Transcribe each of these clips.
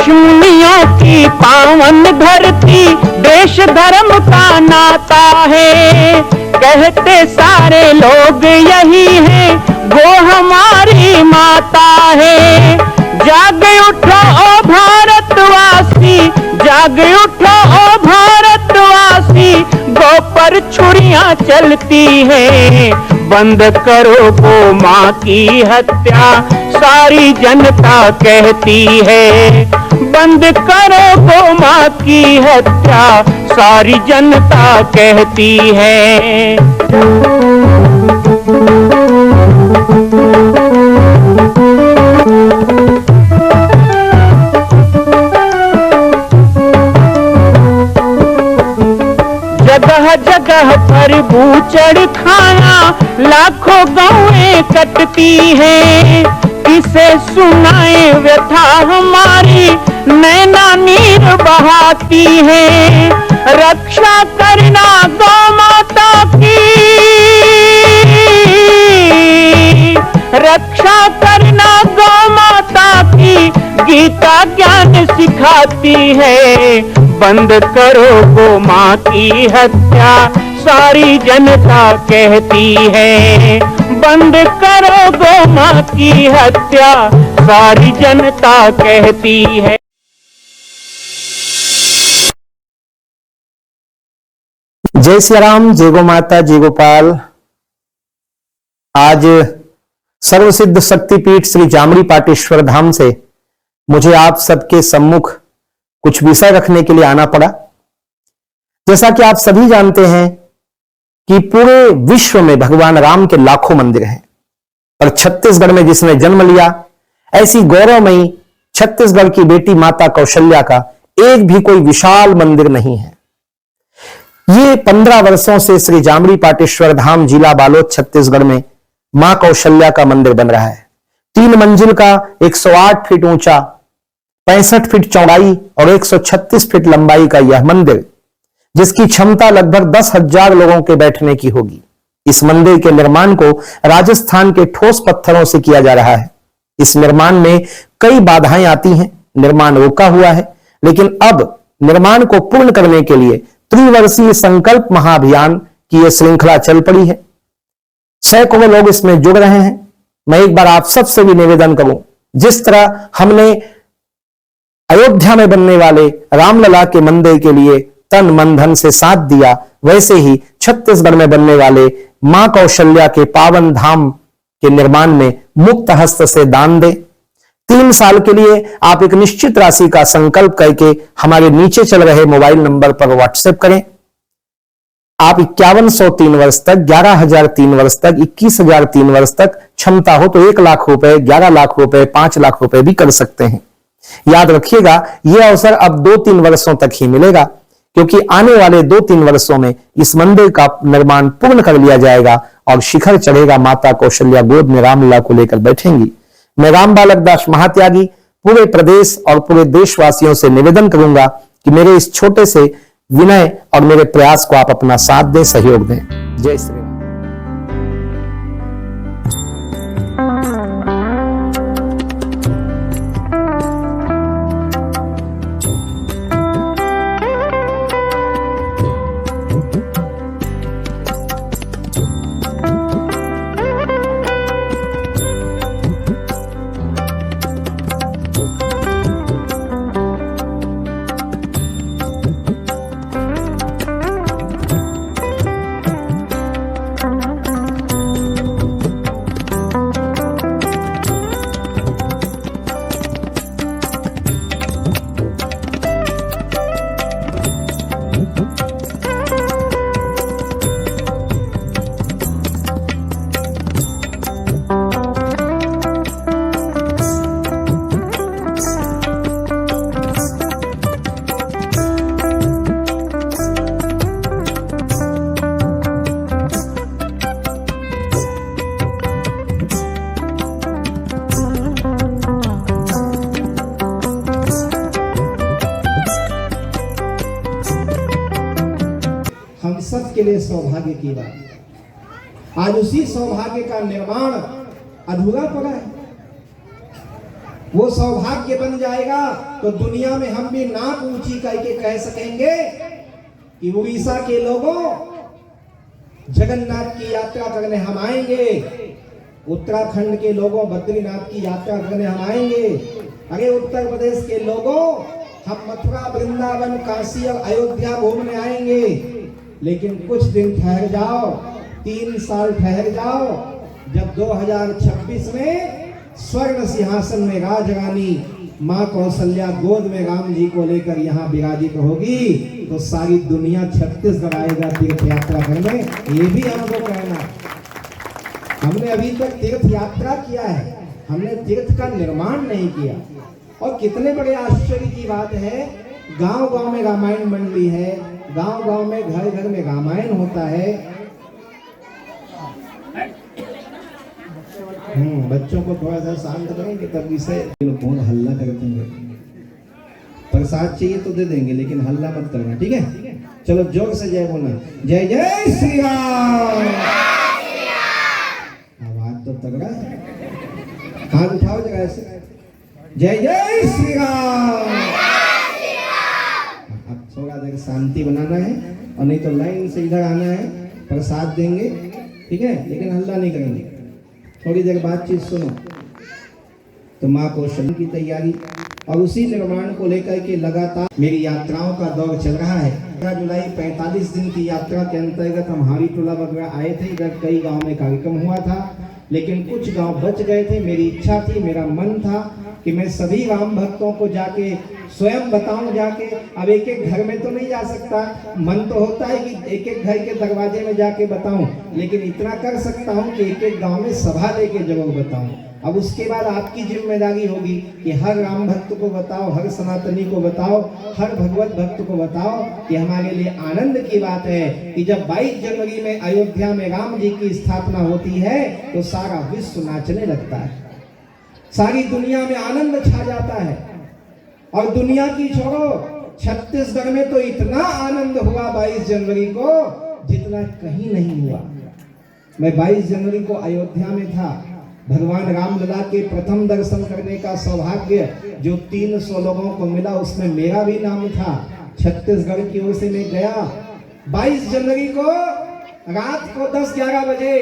ऋषिमुनियों की पावन धरती, देश धर्म का नाता है। कहते सारे लोग यही है, वो हमारी माता है। जाग उठो ओ भारतवासी, जाग उठो ओ भारतवासी, गौ पर छुरियां चलती हैं। बंद करो गौ माँ की हत्या, सारी जनता कहती है। बंद करो गौ माँ की हत्या, सारी जनता कहती है। जगह जगह पर बूचड़ खाना, लाखों गौएं कटती हैं। किसे सुनाए व्यथा हमारी, नैना नीर बहाती है। रक्षा करना गौ माता की, रक्षा करना गौ माता की, गीता ज्ञान सिखाती है। बंद करो गौ माँ की हत्या, सारी जनता कहती है। बंद करो गौ माँ की हत्या, सारी जनता कहती है। जय श्री राम, जय गो माता, जय गोपाल। आज सर्वसिद्ध शक्तिपीठ श्री जामड़ी पाटेश्वर धाम से मुझे आप सबके सम्मुख कुछ विषय रखने के लिए आना पड़ा। जैसा कि आप सभी जानते हैं कि पूरे विश्व में भगवान राम के लाखों मंदिर हैं, और छत्तीसगढ़ में जिसने जन्म लिया, ऐसी गौरवमयी छत्तीसगढ़ की बेटी माता कौशल्या का एक भी कोई विशाल मंदिर नहीं है। ये 15 वर्षों से श्री जामड़ी पाटेश्वर धाम, जिला बालोद, छत्तीसगढ़ में मां कौशल्या का मंदिर बन रहा है। 3 मंजिल का 108 फीट ऊंचा, 65 फीट चौड़ाई और 136 फीट लंबाई का यह मंदिर, जिसकी क्षमता लगभग 10,000 लोगों के बैठने की होगी। इस मंदिर के निर्माण को राजस्थान के ठोस पत्थरों से किया जा रहा है। इस निर्माण में कई बाधाएं आती हैं, निर्माण रुका हुआ है, लेकिन अब निर्माण को पूर्ण करने के लिए त्रिवर्षीय संकल्प महाअभियान की यह श्रृंखला चल पड़ी है। सैकड़ों लोग इसमें जुड़ रहे हैं। मैं एक बार आप सबसे भी निवेदन करूं, जिस तरह हमने अयोध्या में बनने वाले रामलला के मंदिर के लिए तन मन धन से साथ दिया, वैसे ही छत्तीसगढ़ में बनने वाले मां कौशल्या के पावन धाम के निर्माण में मुक्त हस्त से दान दें। 3 साल के लिए आप एक निश्चित राशि का संकल्प करके हमारे नीचे चल रहे मोबाइल नंबर पर व्हाट्सएप करें। आप 5100 3 वर्ष तक, 11,000 3 वर्ष तक, 21,000 3 वर्ष तक, क्षमता हो तो 1 लाख रुपए, 11 लाख रुपए, 5 लाख रुपए भी कर सकते हैं। याद रखिएगा, यह अवसर अब 2-3 वर्षों तक ही मिलेगा, क्योंकि आने वाले 2-3 वर्षों में इस मंदिर का निर्माण पूर्ण कर लिया जाएगा और शिखर चढ़ेगा। माता कौशल्या गोद में रामलला को लेकर बैठेंगी। मैं राम बालक दास महात्यागी पूरे प्रदेश और पूरे देशवासियों से निवेदन करूंगा कि मेरे इस छोटे से विनय और मेरे प्रयास को आप अपना साथ दें, सहयोग दें। जय श्री राम। सबके लिए सौभाग्य की बात। आज उसी सौभाग्य का निर्माण अधूरा पड़ा है। वो सौभाग्य बन जाएगा तो दुनिया में हम भी नाक ऊंची करके कह सकेंगे कि उड़ीसा के लोगों जगन्नाथ की यात्रा करने हम आएंगे, उत्तराखंड के लोगों बद्रीनाथ की यात्रा करने हम आएंगे, अरे उत्तर प्रदेश के लोगों हम मथुरा वृंदावन काशी और अयोध्या घूमने आएंगे। लेकिन कुछ दिन ठहर जाओ, 3 साल ठहर जाओ, जब 2026 में स्वर्ण सिंहासन में राजरानी मां कौशल्या गोद में राम जी को लेकर यहाँ विराजित होगी तो सारी दुनिया छत्तीसगढ़ आएगा तीर्थ यात्रा करने। ये भी हमको कहना, हमने अभी तक तीर्थ यात्रा किया है, हमने तीर्थ का निर्माण नहीं किया। और कितने बड़े आश्चर्य की बात है, गांव-गांव में रामायण मंडली है, गांव-गांव में घर-घर में रामायण होता है। बच्चों को थोड़ा सा शांत करेंगे तब विषय बहुत हल्ला करते हैं। प्रसाद चाहिए तो दे देंगे लेकिन हल्ला मत करना, ठीक है? चलो जोर से जय बोलना, जय जय श्री राम। आवाज तो तगड़ा, हाथ उठाओ जगह से, जय जय श्री राम। अब थोड़ा देर शांति बनाना है और नहीं तो लाइन से इधर आना है, प्रसाद देंगे, ठीक है? लेकिन हल्ला नहीं करेंगे। थोड़ी देर बातचीत सुनो। तो माँ कौशल्या की तैयारी और उसी निर्माण को लेकर के लगातार मेरी यात्राओं का दौर चल रहा है। 15 जुलाई 45 दिन की यात्रा के अंतर्गत हम हारी टोला वगैरह आए थे। इधर कई गांव में कार्यक्रम हुआ था लेकिन कुछ गांव बच गए थे। मेरी इच्छा थी, मेरा मन था कि मैं सभी राम भक्तों को जाके स्वयं बताऊं जाके। अब एक एक घर में तो नहीं जा सकता, मन तो होता है कि एक एक घर के दरवाजे में जाके बताऊं, लेकिन इतना कर सकता हूं कि एक एक गांव में सभा लेके जरूर बताऊं। अब उसके बाद आपकी जिम्मेदारी होगी कि हर राम भक्त को बताओ, हर सनातनी को बताओ, हर भगवत भक्त को बताओ कि हमारे लिए आनंद की बात है कि जब 22 जनवरी में अयोध्या में राम जी की स्थापना होती है तो सारा विश्व नाचने लगता है, सारी दुनिया में आनंद छा जाता है। और दुनिया की छोड़ो, छत्तीसगढ़ में तो इतना आनंद हुआ 22 जनवरी को जितना कहीं नहीं हुआ। मैं 22 जनवरी को अयोध्या में था। भगवान रामलला के प्रथम दर्शन करने का सौभाग्य जो 300 लोगों को मिला उसमें मेरा भी नाम था। छत्तीसगढ़ की ओर से मैं गया। 22 जनवरी को रात को 10-11 बजे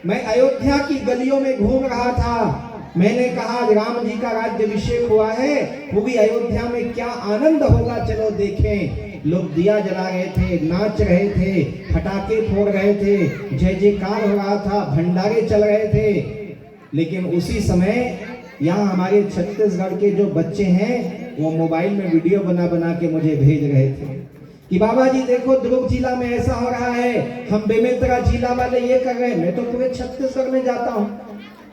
मैं अयोध्या की गलियों में घूम रहा था। मैंने कहा राम जी का राज्याभिषेक हुआ है, पूरी अयोध्या में क्या आनंद होगा, चलो देखें। लोग दिया जला रहे थे, नाच रहे थे, पटाखे फोड़ रहे थे, जय जयकार हो रहा था, भंडारे चल रहे थे। लेकिन उसी समय यहाँ हमारे छत्तीसगढ़ के जो बच्चे हैं वो मोबाइल में वीडियो बना बना के मुझे भेज रहे थे कि बाबा जी देखो दुर्ग जिला में ऐसा हो रहा है, हम बेमेतरा जिला वाले ये कर रहे हैं। मैं तो पूरे छत्तीसगढ़ में जाता हूँ।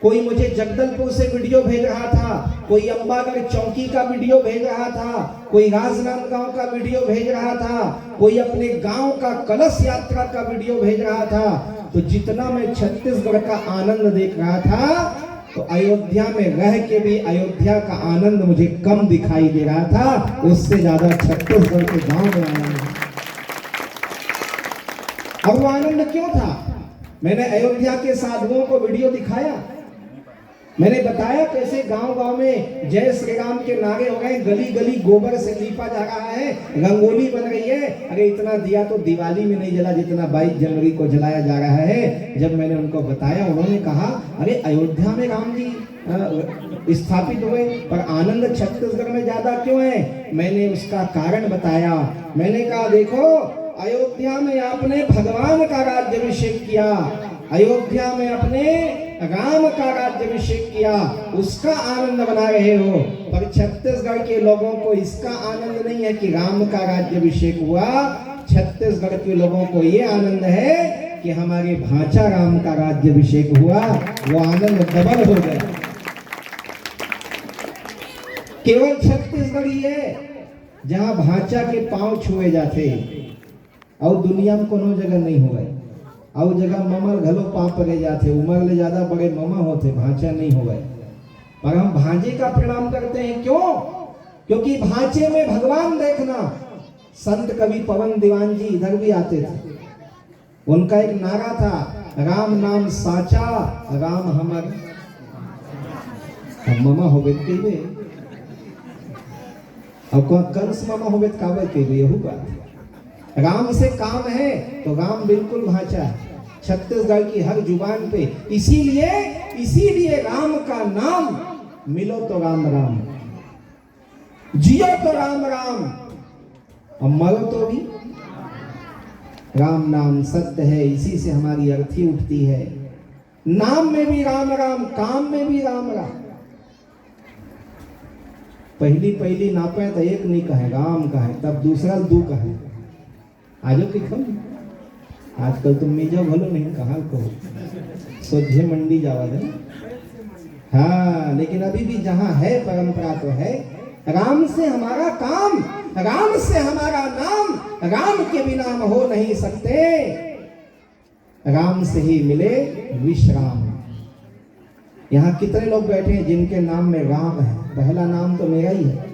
कोई मुझे जगदलपुर से वीडियो भेज रहा था, कोई अंबागढ़ चौकी का वीडियो भेज रहा था, कोई राजनांदगांव का वीडियो भेज रहा था, कोई अपने गांव का कलश यात्रा का वीडियो भेज रहा था। तो जितना मैं छत्तीसगढ़ का आनंद देख रहा था तो अयोध्या में रह के भी अयोध्या का आनंद मुझे कम दिखाई दे रहा था, उससे ज्यादा छत्तीसगढ़ के गांव में आनंद। और वो आनंद क्यों था? मैंने अयोध्या के साधुओं को वीडियो दिखाया, मैंने बताया कैसे गांव-गांव में जय श्री राम के नारे हो गए, गली गली गोबर से लीपा जा रहा है, रंगोली बन रही है। अरे इतना दिया तो दिवाली में नहीं जला जितना 22 जनवरी को जलाया जा रहा है। जब मैंने उनको बताया उन्होंने कहा अरे अयोध्या में राम जी स्थापित हुए पर आनंद छत्तीसगढ़ में ज्यादा क्यों है? मैंने उसका कारण बताया। मैंने कहा देखो अयोध्या में आपने भगवान का राज्याभिषेक किया, अयोध्या में अपने राम का राज्याभिषेक किया, उसका आनंद बना रहे हो। पर छत्तीसगढ़ के लोगों को इसका आनंद नहीं है कि राम का राज्याभिषेक हुआ। छत्तीसगढ़ के लोगों को ये आनंद है कि हमारे भांचा राम का राज्याभिषेक हुआ, वो आनंद डबल हो गया। केवल छत्तीसगढ़ ही है जहां भांचा के पांव छुए जाते और दुनिया में कोनो जगह नहीं हुआ। और जगह ममल घलो पाप ले जाते, उम्र ले ज्यादा बड़े ममा होते, भांचा नहीं हुआ। पर हम भांजे का प्रणाम करते हैं, क्यों? क्योंकि भांचे में भगवान देखना। संत कवि पवन दीवान जी इधर भी आते थे, उनका एक नारा था, राम नाम साचा राम हमर। अब मामा होबे कहबे, अब कंस मामा होबे काबे कहबे, यहू बात। राम से काम है तो राम बिल्कुल भाषा है छत्तीसगढ़ की हर जुबान पे। इसीलिए राम का नाम मिलो तो राम राम, जियो तो राम राम, और मरो तो भी राम नाम सत्य है। इसी से हमारी अर्थी उठती है। नाम में भी राम राम, काम में भी राम राम। पहली नापे तो एक नहीं कहे राम कहे, तब दूसरा दू कहे। आजो की खम आजकल तुम मिजो भलो नहीं कहा कहो, सोझे मंडी जावा दे। हाँ, लेकिन अभी भी जहां है परंपरा तो है। राम से हमारा काम, राम से हमारा नाम, राम के बिना हम हो नहीं सकते। राम से ही मिले विश्राम। यहाँ कितने लोग बैठे हैं जिनके नाम में राम है? पहला नाम तो मेरा ही है,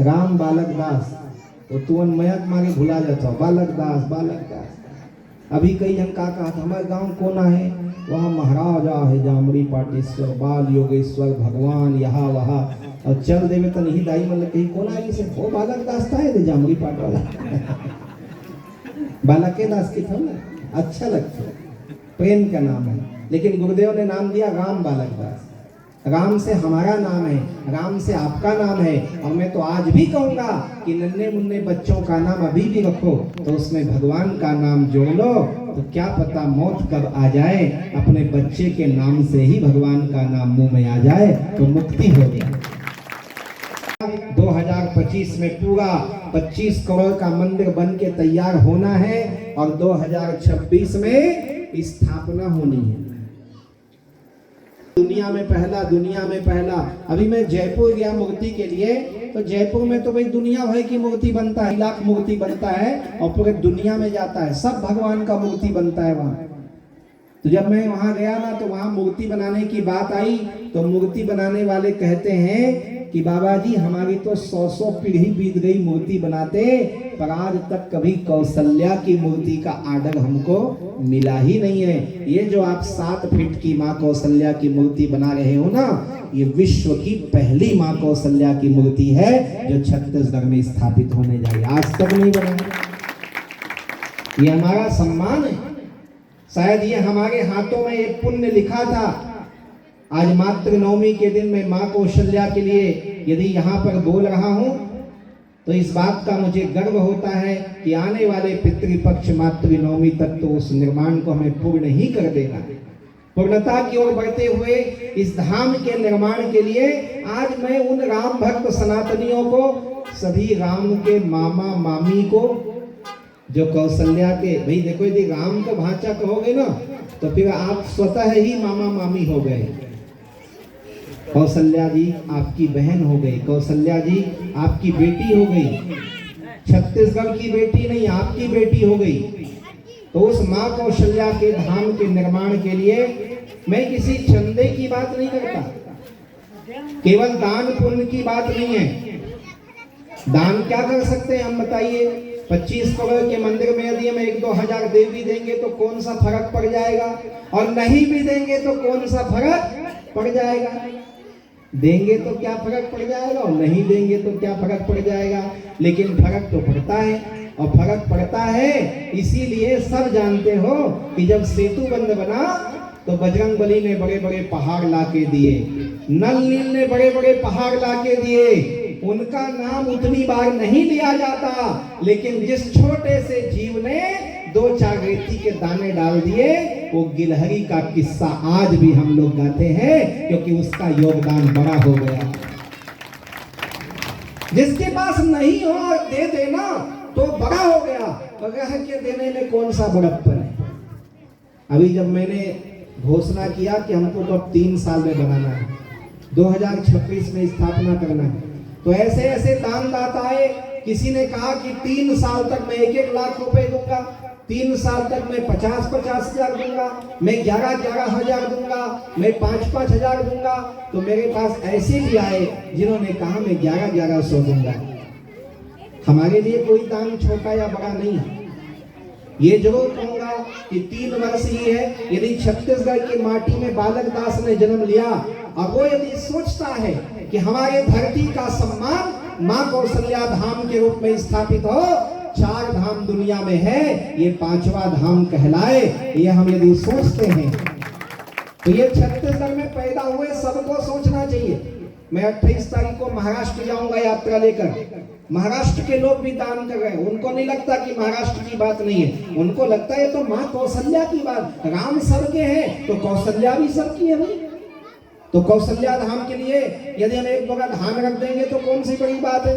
राम बालक दास। तो तुअन मयक मांगे भुला जाता हो, बालक दास बालक दास। अभी कई जन का कहा था हमारे गांव कोना है, वहाँ महाराजा है जामड़ी पाटेश्वर बाल योगेश्वर भगवान यहाँ वहाँ, और चल देवे तो नहीं दाई मतलब कहीं कोना है से वो बालक दास था है जामड़ी पाट वाला बालक के दास की था ना, अच्छा लगता है, प्रेम का नाम है। लेकिन गुरुदेव ने नाम दिया राम बालक दास। राम से हमारा नाम है, राम से आपका नाम है। और मैं तो आज भी कहूंगा कि नन्हे मुन्ने बच्चों का नाम अभी भी रखो तो उसमें भगवान का नाम जोड़ लो, तो क्या पता मौत कब आ जाए, अपने बच्चे के नाम से ही भगवान का नाम मुंह में आ जाए तो मुक्ति हो गई। 2025 में पूरा 25 करोड़ का मंदिर बन के तैयार होना है और 2026 में स्थापना होनी है। दुनिया में पहला। अभी मैं जयपुर गया मूर्ति के लिए, तो जयपुर में तो भाई दुनिया भर की मूर्ति बनता है, लाख मूर्ति बनता है और पूरे दुनिया में जाता है, सब भगवान का मूर्ति बनता है वहाँ। तो जब मैं वहाँ गया ना तो वहाँ मूर्ति बनाने की बात आई, तो मूर्ति बनाने वाले कहते हैं कि बाबा जी हमारी तो 100 पीढ़ी बीत गई मूर्ति बनाते, पर आज तक कभी कौशल्या की मूर्ति का आर्डर हमको मिला ही नहीं है। ये जो आप 7 फीट की माँ कौशल्या की मूर्ति बना रहे हो ना, ये विश्व की पहली माँ कौशल्या की मूर्ति है जो छत्तीसगढ़ में स्थापित होने जा रही है। आज तक नहीं बना, ये हमारा सम्मान है। शायद ये हमारे हाथों में एक पुण्य लिखा था। आज मातृ नवमी के दिन मैं माँ कौशल्या के लिए यदि यहाँ पर बोल रहा हूँ तो इस बात का मुझे गर्व होता है कि आने वाले पितृपक्ष मातृ नवमी तक तो उस निर्माण को हमें पूर्ण ही कर देना है। पूर्णता की ओर बढ़ते हुए इस धाम के निर्माण के लिए आज मैं उन राम भक्त सनातनियों को, सभी राम के मामा मामी को, जो कौशल्या के, भाई देखो यदि राम को भांचा कहोगे ना तो फिर आप स्वतः ही मामा मामी हो गए। कौशल्या जी आपकी बहन हो गई, कौशल्या जी आपकी बेटी हो गई, छत्तीसगढ़ की बेटी नहीं आपकी बेटी हो गई। तो उस माँ कौशल्या के धाम के निर्माण के लिए मैं किसी चंदे की बात नहीं करता, केवल दान पुण्य की बात नहीं है। दान क्या कर सकते हैं हम बताइए? 25 करोड़ के मंदिर में यदि हम 1-2 हजार दे भी देंगे तो कौन सा फर्क पड़ जाएगा, और नहीं भी देंगे तो कौन सा फर्क पड़ जाएगा? देंगे तो क्या फर्क पड़ जाएगा और नहीं देंगे तो क्या फर्क पड़ जाएगा? लेकिन फर्क तो पड़ता है, और फर्क पड़ता है इसीलिए सब जानते हो कि जब सेतु बंद बना तो बजरंग बली ने बड़े बड़े पहाड़ लाके दिए, नल नील ने बड़े बड़े पहाड़ लाके दिए। उनका नाम उतनी बार नहीं लिया जाता, लेकिन जिस छोटे से जीव ने 2-4 रेती के दाने डाल दिए, वो गिलहरी का किस्सा आज भी हम लोग गाते हैं, क्योंकि उसका योगदान बड़ा हो गया। जिसके पास नहीं हो दे देना तो बड़ा हो गया, रह के देने में कौन सा बड़प्पन है। अभी जब मैंने घोषणा किया कि हमको तो अब 3 साल में बनाना है, 2026 में स्थापना करना है, तो ऐसे ऐसे दानदाता आए। किसी ने कहा कि 3 साल तक मैं 1-1 लाख रुपए दूंगा, 3 साल तक मैं 50-50 हजार दूंगा, मैं 11-11 हजार दूंगा, मैं 5-5 हजार दूंगा। तो मेरे पास ऐसे भी आए जिन्होंने कहा मैं 11-1100 दूंगा। हमारे लिए कोई दान छोटा या बड़ा नहीं है। ये जरूर कहूंगा कि 3 वर्ष ही है, यदि छत्तीसगढ़ की माटी में बालक दास ने जन्म लिया और वो यदि सोचता है कि हमारे धरती का सम्मान माँ कौशल्या धाम के रूप में स्थापित हो, 4 धाम दुनिया में है, ये 5वां धाम कहलाए, ये हम यदि सोचते हैं तो ये छत्तीसगढ़ में पैदा हुए सबको सोचना चाहिए। मैं 28 तारीख को महाराष्ट्र जाऊंगा यात्रा लेकर। महाराष्ट्र के लोग भी दान कर रहे हैं, उनको नहीं लगता कि महाराष्ट्र की बात नहीं है, उनको लगता है तो माँ कौशल्या की बात, राम सबके हैं तो कौशल्या भी सबकी है भाई। तो कौशल्या धाम के लिए यदि हम एक जगह धाम रख देंगे तो कौन सी बड़ी बात है।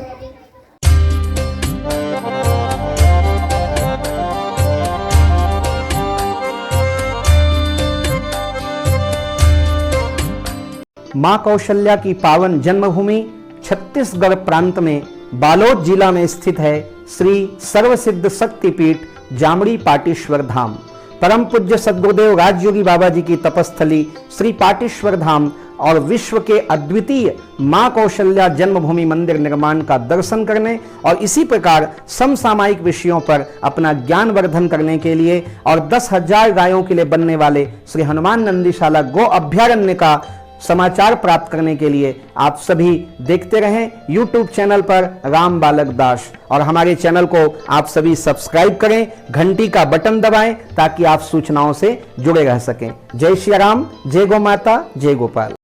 मां कौशल्या की पावन जन्मभूमि छत्तीसगढ़ प्रांत में बालोद जिला में स्थित है श्री सर्वसिद्ध शक्तिपीठ जामड़ी पाटेश्वर धाम। परम पूज्य सद्गुरुदेव राजयोगी बाबा जी की तपस्थली श्री पाटेश्वर धाम और विश्व के अद्वितीय मां कौशल्या जन्मभूमि मंदिर निर्माण का दर्शन करने और इसी प्रकार समसामयिक विषयों पर अपना ज्ञान वर्धन करने के लिए और 10,000 गायों के लिए बनने वाले श्री हनुमान नंदीशाला गो अभ्यारण्य का समाचार प्राप्त करने के लिए आप सभी देखते रहें YouTube चैनल पर राम बालक दास, और हमारे चैनल को आप सभी सब्सक्राइब करें, घंटी का बटन दबाएं ताकि आप सूचनाओं से जुड़े रह सकें। जय श्री राम, जय गौ माता, जय गोपाल।